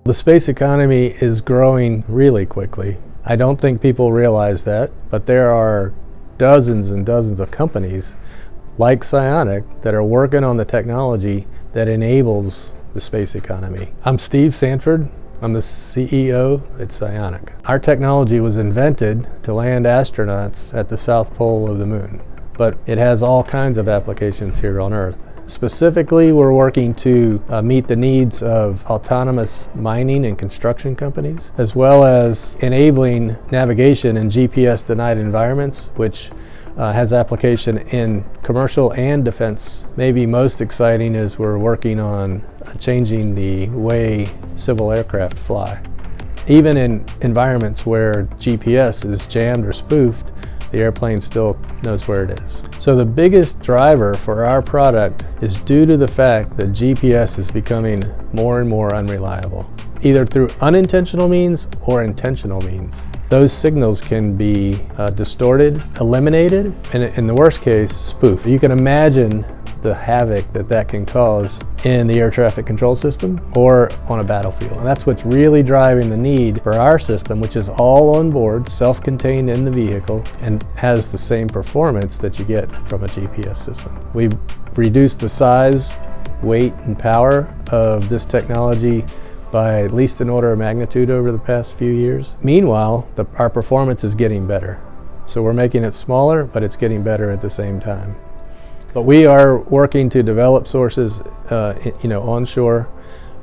The space economy is growing really quickly. I don't think people realize that, but there are dozens and dozens of companies like Psionic that are working on the technology that enables the space economy. I'm Steve Sanford. I'm the CEO at Psionic. Our technology was invented to land astronauts at the South Pole of the Moon, but it has all kinds of applications here on Earth. Specifically, we're working to meet the needs of autonomous mining and construction companies, as well as enabling navigation in GPS-denied environments, which has application in commercial and defense. Maybe most exciting is we're working on changing the way civil aircraft fly. Even in environments where GPS is jammed or spoofed, the airplane still knows where it is. So the biggest driver for our product is due to the fact that GPS is becoming more and more unreliable, either through unintentional means or intentional means. Those signals can be distorted, eliminated, and in the worst case, spoofed. You can imagine the havoc that can cause in the air traffic control system or on a battlefield. And that's what's really driving the need for our system, which is all on board, self-contained in the vehicle, and has the same performance that you get from a GPS system. We've reduced the size, weight, and power of this technology by at least an order of magnitude over the past few years. Meanwhile, our performance is getting better. So we're making it smaller, but it's getting better at the same time. But we are working to develop sources onshore.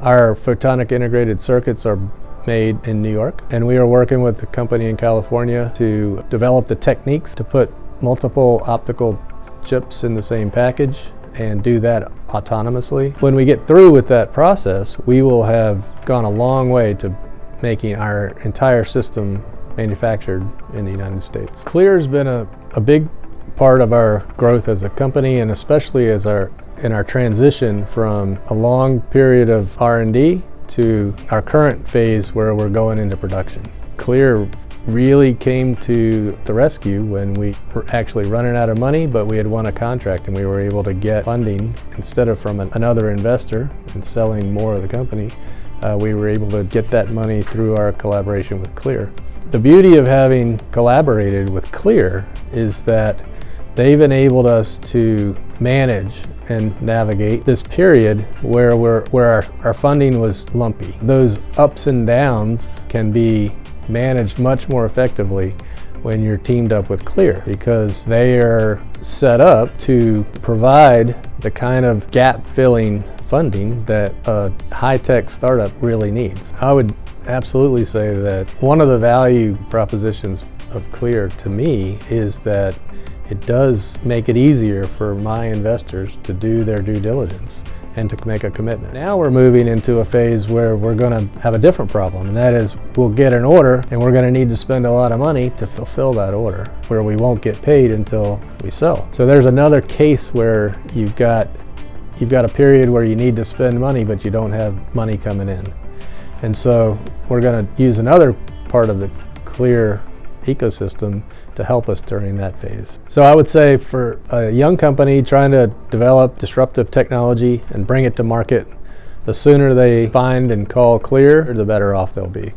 Our photonic integrated circuits are made in New York, and we are working with a company in California to develop the techniques to put multiple optical chips in the same package and do that autonomously. When we get through with that process, we will have gone a long way to making our entire system manufactured in the United States. Klear has been a big part of our growth as a company, and especially in our transition from a long period of R&D to our current phase where we're going into production. Klear really came to the rescue when we were actually running out of money, but we had won a contract and we were able to get funding instead of from another investor and selling more of the company. We were able to get that money through our collaboration with Klear. The beauty of having collaborated with Klear is that they've enabled us to manage and navigate this period where our funding was lumpy. Those ups and downs can be managed much more effectively when you're teamed up with Klear, because they are set up to provide the kind of gap-filling funding that a high-tech startup really needs. I would absolutely say that one of the value propositions of Klear to me is that it does make it easier for my investors to do their due diligence and to make a commitment. Now we're moving into a phase where we're going to have a different problem, and that is we'll get an order and we're going to need to spend a lot of money to fulfill that order, where we won't get paid until we sell. So there's another case where you've got a period where you need to spend money but you don't have money coming in. And so we're going to use another part of the Klear ecosystem to help us during that phase. So I would say for a young company trying to develop disruptive technology and bring it to market, the sooner they find and call Klear, the better off they'll be.